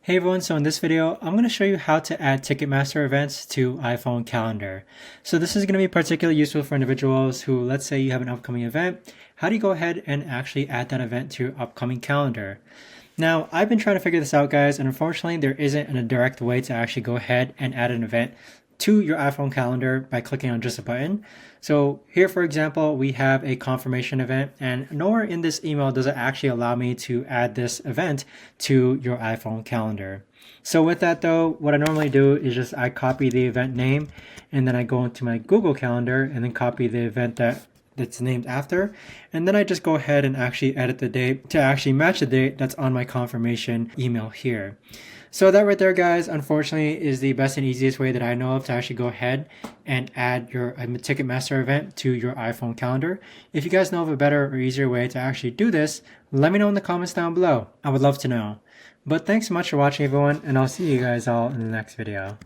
Hey everyone, so in this video, I'm going to show you how to add Ticketmaster events to iPhone calendar. So this is going to be particularly useful for individuals who, let's say you have an upcoming event. How do you go ahead and actually add that event to your upcoming calendar? Now, I've been trying to figure this out, guys, and unfortunately there isn't a direct way to actually go ahead and add an event to your iPhone calendar by clicking on just a button. So here, for example, we have a confirmation event, and nowhere in this email does it actually allow me to add this event to your iPhone calendar. So with that though, what I normally do is just I copy the event name, and then I go into my Google Calendar and then copy the event that's named after, and then I just go ahead and actually edit the date to actually match the date that's on my confirmation email here. So that right there, guys, unfortunately is the best and easiest way that I know of to actually go ahead and add your Ticketmaster event to your iPhone calendar. If you guys know of a better or easier way to actually do this, let me know in the comments down below. I would love to know. But thanks so much for watching, everyone, and I'll see you guys all in the next video.